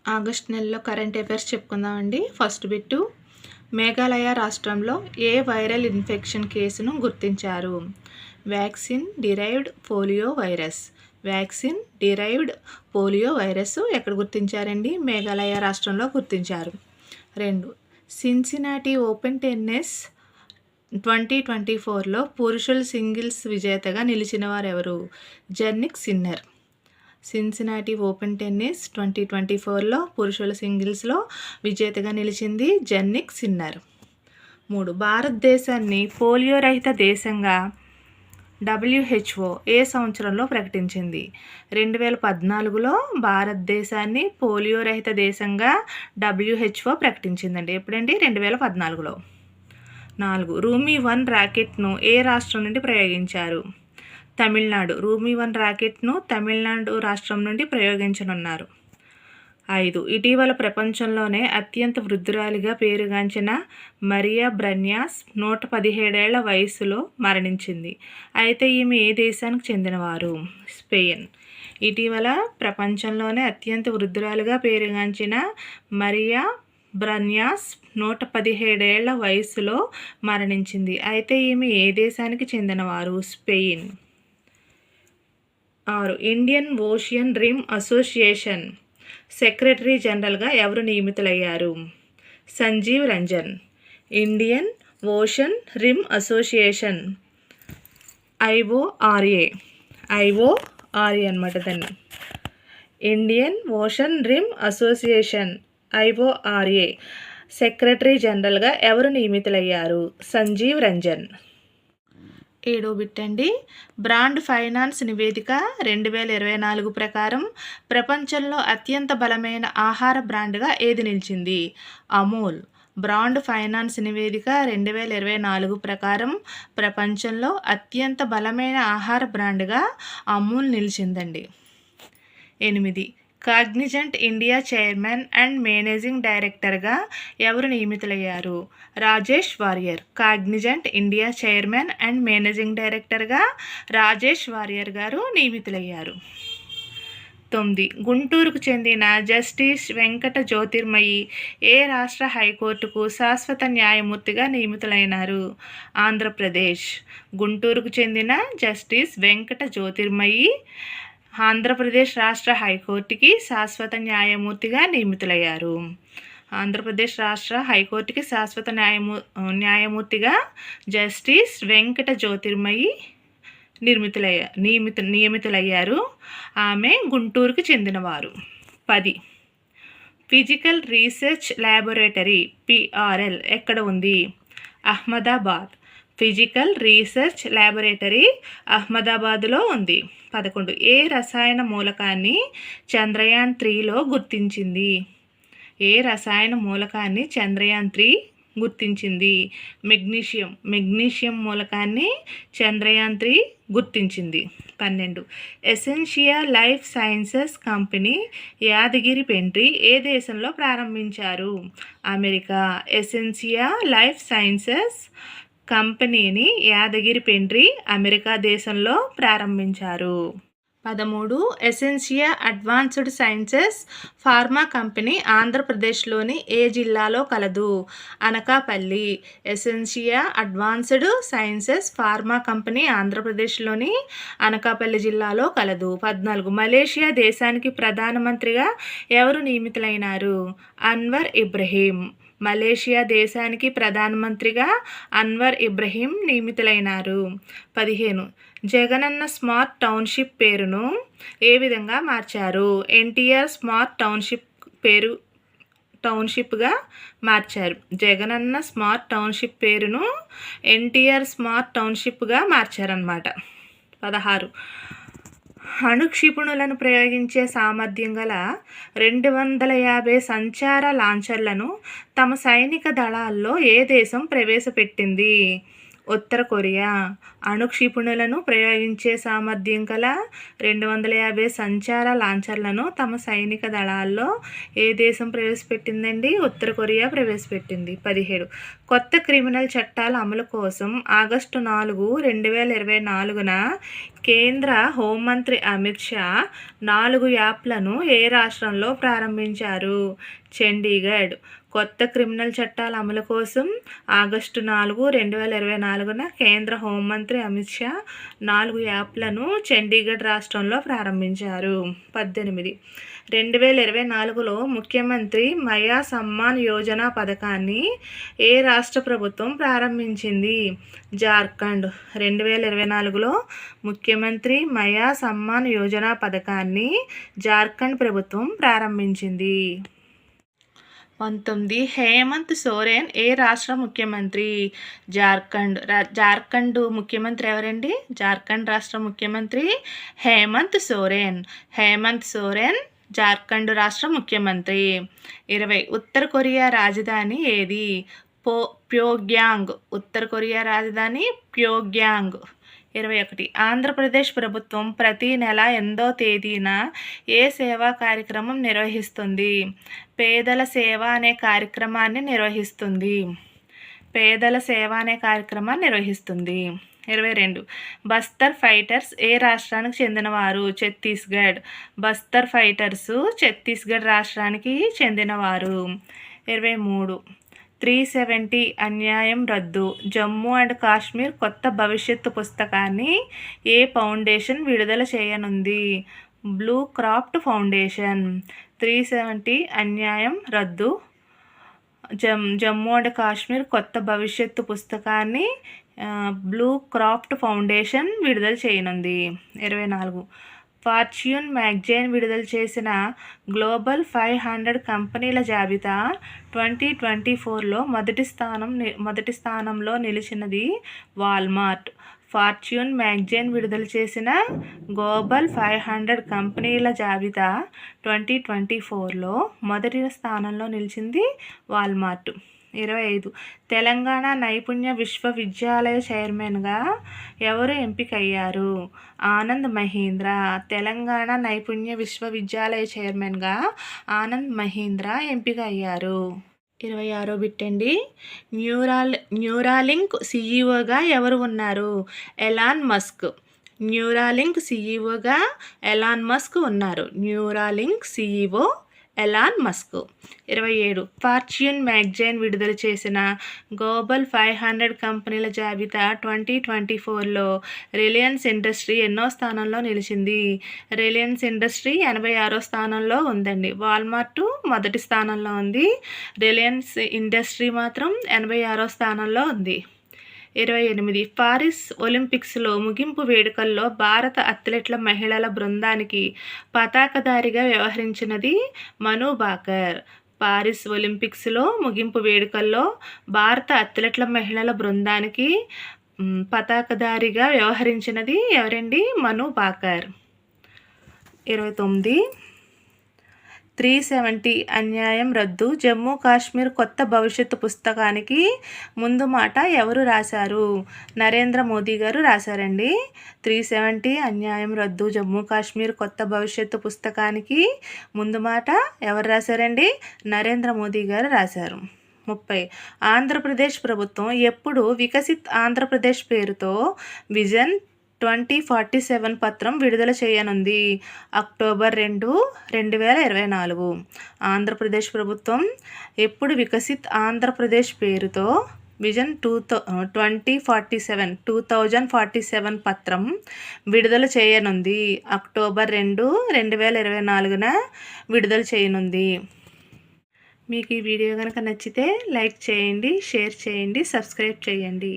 August నెలలో current affairs చెప్పుకుందామండి. First bit, Meghalaya రాష్ట్రంలో ఏ వైరల్ ఇన్ఫెక్షన్ కేసును గుర్తించారు? Vaccine derived polio virus. Vaccine derived polio virus ఎక్కడ గుర్తించారండి? మేఘాలయ రాష్ట్రంలో గుర్తించారు. 2, సిన్సినాటి ఓపెన్ టెన్నిస్ 2024లో పురుషుల సింగిల్స్ విజేతగా నిలిచిన వారెవరు? Jannik Sinner. Cincinnati open tennis 2024లో పురుషుల సింగిల్స్లో విజేతగా నిలిచింది జన్నిక్ సిన్నర్. 3, భారతదేశాన్ని పోలియో రహిత దేశంగా WHO ఏ సంవత్సరంలో ప్రకటించింది? 2014లో భారతదేశాన్ని పోలియో రహిత దేశంగా WHO ప్రకటించిందండి. ఎప్పుడండి? 2014లో. 4, రూమీ 1 రాకెట్ను ఏ రాష్ట్రం నుండి ప్రయోగించారు? తమిళనాడు. రూమీ 1 రాకెట్ను తమిళనాడు రాష్ట్రం నుండి ప్రయోగించనున్నారు. 5, ఇటీవల ప్రపంచంలోనే అత్యంత వృద్ధురాలిగా పేరుగాంచిన మరియా బ్రన్యాస్ 117 ఏళ్ల వయస్సులో మరణించింది. అయితే ఈమె ఏ దేశానికి చెందినవారు? స్పెయిన్. ఇటీవల ప్రపంచంలోనే అత్యంత వృద్ధురాలిగా పేరుగాంచిన మరియా బ్రన్యాస్ 117 ఏళ్ల వయస్సులో మరణించింది. అయితే ఈమె ఏ దేశానికి చెందినవారు? Spain. 6, Indian ocean rim association secretary జనరల్గా ఎవరు నియమితులయ్యారు? Sanjeev Ranjan. Indian ocean rim association IORA అనమాట దాన్ని. Indian ocean rim association IORA secretary జనరల్గా ఎవరు నియమితులయ్యారు? సంజీవ్ రంజన్. 7వ బిట్ అండి, బ్రాండ్ ఫైనాన్స్ నివేదిక 2024 ప్రకారం ప్రపంచంలో అత్యంత బలమైన ఆహార బ్రాండ్గా ఏది నిలిచింది? అమూల్. బ్రాండ్ ఫైనాన్స్ నివేదిక 2024 ప్రకారం ప్రపంచంలో అత్యంత బలమైన ఆహార బ్రాండ్గా అమూల్ నిలిచిందండి. 8, Cognizant India chairman and managing డైరెక్టర్గా ఎవరు నియమితులయ్యారు? Rajesh Warrier. Cognizant India chairman and managing డైరెక్టర్గా రాజేష్ వారియర్ గారు నియమితులయ్యారు. 9, గుంటూరుకు చెందిన జస్టిస్ వెంకట జ్యోతిర్మయి ఏ రాష్ట్ర హైకోర్టుకు శాశ్వత న్యాయమూర్తిగా నియమితులైనారు? ఆంధ్రప్రదేశ్. గుంటూరుకు చెందిన జస్టిస్ వెంకట జ్యోతిర్మయి ఆంధ్రప్రదేశ్ రాష్ట్ర హైకోర్టుకి శాశ్వత న్యాయమూర్తిగా నియమితులయ్యారు. ఆంధ్రప్రదేశ్ రాష్ట్ర హైకోర్టుకి శాశ్వత న్యాయమూర్తిగా జస్టిస్ వెంకట జ్యోతిర్మయి నియమితులయ్యారు. ఆమె గుంటూరుకు చెందినవారు. 10, ఫిజికల్ రీసెర్చ్ ల్యాబొరేటరీ PRL ఎక్కడ ఉంది? అహ్మదాబాద్. ఫిజికల్ రీసెర్చ్ ల్యాబొరేటరీ అహ్మదాబాద్లో ఉంది. 11, ఏ రసాయన మూలకాన్ని చంద్రయాన్ 3లో గుర్తించింది? ఏ రసాయన మూలకాన్ని చంద్రయాన్ 3 గుర్తించింది? మెగ్నీషియం. మెగ్నీషియం మూలకాన్ని చంద్రయాన్ 3 గుర్తించింది. 12, Essentia life sciences company Yadagiri Pentri ఏ దేశంలో ప్రారంభించారు? అమెరికా. ఎసెన్షియా లైఫ్ సైన్సెస్ కంపెనీని యాదగిరి పెంట్రి అమెరికా దేశంలో ప్రారంభించారు. 13, Essentia advanced sciences pharma company ఆంధ్రప్రదేశ్లోని ఏ జిల్లాలో కలదు? Anakapalli. Essentia advanced sciences pharma company ఆంధ్రప్రదేశ్లోని అనకాపల్లి జిల్లాలో కలదు. 14, మలేషియా దేశానికి ప్రధానమంత్రిగా ఎవరు నియమితులైనారు? అన్వర్ ఇబ్రహీం. మలేషియా దేశానికి ప్రధానమంత్రిగా అన్వర్ ఇబ్రహీం నియమితులైనారు. 15, జగనన్న స్మార్ట్ టౌన్షిప్ పేరును ఏ విధంగా మార్చారు? ఎన్టీఆర్ స్మార్ట్ టౌన్షిప్గా మార్చారు. జగనన్న స్మార్ట్ టౌన్షిప్ పేరును ఎన్టీఆర్ స్మార్ట్ టౌన్షిప్గా మార్చారన్నమాట. 16, అణుక్షిపణులను ప్రయోగించే సామర్థ్యం గల 250 సంచార లాంచర్లను తమ సైనిక దళాల్లో ఏ దేశం ప్రవేశపెట్టింది? ఉత్తర కొరియా అణుక్షిపణులను ప్రయోగించే సామర్థ్యం కల 250 సంచార లాంఛర్లను తమ సైనిక దళాల్లో ఏ దేశం ప్రవేశపెట్టిందండి? ఉత్తర కొరియా ప్రవేశపెట్టింది. 17 కొత్త క్రిమినల్ చట్టాల అమలు కోసం ఆగస్టు 4, 2024న కేంద్ర హోంమంత్రి అమిత్ షా 4 యాప్లను ఏ రాష్ట్రంలో ప్రారంభించారు? చండీగఢ్. కొత్త క్రిమినల్ చట్టాల అమలు కోసం ఆగస్టు 4, 2024న కేంద్ర హోంమంత్రి అమిత్ షా 4 యాప్లను చండీగఢ్ రాష్ట్రంలో ప్రారంభించారు. 18 2024లో ముఖ్యమంత్రి మయా సమ్మాన్ యోజన పథకాన్ని ఏ రాష్ట్ర ప్రభుత్వం ప్రారంభించింది? జార్ఖండ్. 2024లో ముఖ్యమంత్రి మయా సమ్మాన్ యోజన పథకాన్ని జార్ఖండ్ ప్రభుత్వం ప్రారంభించింది. 19 హేమంత్ సోరెన్ ఏ రాష్ట్ర ముఖ్యమంత్రి? జార్ఖండ్. జార్ఖండ్ ముఖ్యమంత్రి ఎవరండి? జార్ఖండ్ రాష్ట్ర ముఖ్యమంత్రి హేమంత్ సోరెన్. హేమంత్ సోరెన్ జార్ఖండ్ రాష్ట్ర ముఖ్యమంత్రి. 20 ఉత్తర కొరియా రాజధాని ఏది? ప్యోగ్యాంగ్. ఉత్తర కొరియా రాజధాని ప్యోగ్యాంగ్. 21 ఆంధ్రప్రదేశ్ ప్రభుత్వం ప్రతి నెల 8వ తేదీన ఏ సేవా కార్యక్రమం నిర్వహిస్తుంది? పేదల సేవ అనే కార్యక్రమాన్ని నిర్వహిస్తుంది. పేదల సేవ అనే కార్యక్రమాన్ని నిర్వహిస్తుంది. 22 బస్తర్ ఫైటర్స్ ఏ రాష్ట్రానికి చెందినవారు? ఛత్తీస్గఢ్. బస్తర్ ఫైటర్స్ ఛత్తీస్గఢ్ రాష్ట్రానికి చెందినవారు. 23 370 అన్యాయం రద్దు. జమ్మూ అండ్ కాశ్మీర్ కొత్త భవిష్యత్తు పుస్తకాన్ని ఏ ఫౌండేషన్ విడుదల చేయనుంది? Blue craft foundation. 370 అన్యాయం రద్దు. జమ్మూ అండ్ కాశ్మీర్ కొత్త భవిష్యత్తు పుస్తకాన్ని బ్లూ క్రాఫ్ట్ ఫౌండేషన్ విడుదల చేయనుంది. 24 ఫార్చ్యూన్ మ్యాగజైన్ విడుదల చేసిన గ్లోబల్ 500 కంపెనీల జాబితా 2024లో మొదటి స్థానంలో నిలిచినది వాల్మార్ట్. ఫార్చ్యూన్ మ్యాగజైన్ విడుదల చేసిన గ్లోబల్ 500 కంపెనీల జాబితా 2024లో మొదటి స్థానంలో నిలిచింది వాల్మార్ట్. 25 తెలంగాణ నైపుణ్య విశ్వవిద్యాలయ చైర్మన్గా ఎవరు ఎంపికయ్యారు? ఆనంద్ మహీంద్ర. తెలంగాణ నైపుణ్య విశ్వవిద్యాలయ చైర్మన్గా ఆనంద్ మహీంద్ర ఎంపిక అయ్యారు. 26 బిట్ అండి. న్యూరాలింక్ సీఈఓగా ఎవరు ఉన్నారు? Elon Musk. న్యూరాలింక్ సీఈఓగా ఎలాన్ మస్క్ ఉన్నారు. Neuralink CEO Elon Musk. 27 Fortune magazine విడుదల చేసిన గ్లోబల్ 500 కంపెనీల జాబితా 2024లో రిలయన్స్ ఇండస్ట్రీ ఎన్నో స్థానంలో నిలిచింది? రిలయన్స్ ఇండస్ట్రీ 86వ స్థానంలో ఉందండి. వాల్మార్ట్ మొదటి స్థానంలో ఉంది. రిలయన్స్ ఇండస్ట్రీ మాత్రం 86వ స్థానంలో ఉంది. 28 పారిస్ ఒలింపిక్స్లో ముగింపు వేడుకల్లో భారత అథ్లెట్ల మహిళల బృందానికి పతాకధారిగా వ్యవహరించినది మను భాకర్. పారిస్ ఒలింపిక్స్లో ముగింపు వేడుకల్లో భారత అథ్లెట్ల మహిళల బృందానికి పతాకధారిగా వ్యవహరించినది ఎవరండి? మను భాకర్. 29 370 అన్యాయం రద్దు. జమ్మూ కాశ్మీర్ కొత్త భవిష్యత్తు పుస్తకానికి ముందు మాట ఎవరు రాశారు? నరేంద్ర మోదీ గారు రాశారండి. 370 అన్యాయం రద్దు. జమ్మూ కాశ్మీర్ కొత్త భవిష్యత్తు పుస్తకానికి ముందు మాట ఎవరు రాశారండి? నరేంద్ర మోదీ గారు రాశారు. 30 ఆంధ్రప్రదేశ్ ప్రభుత్వం ఎప్పుడు వికసిత్ ఆంధ్రప్రదేశ్ పేరుతో విజన్ 2047 పత్రం విడుదల చేయనుంది? అక్టోబర్ 2, 2024. ఆంధ్రప్రదేశ్ ప్రభుత్వం ఎప్పుడు వికసిత్ ఆంధ్రప్రదేశ్ పేరుతో విజన్ 2047 పత్రం విడుదల చేయనుంది? అక్టోబర్ 2, 2024న విడుదల చేయనుంది. మీకు ఈ వీడియో కనుక నచ్చితే లైక్ చేయండి, షేర్ చేయండి, సబ్స్క్రైబ్ చేయండి.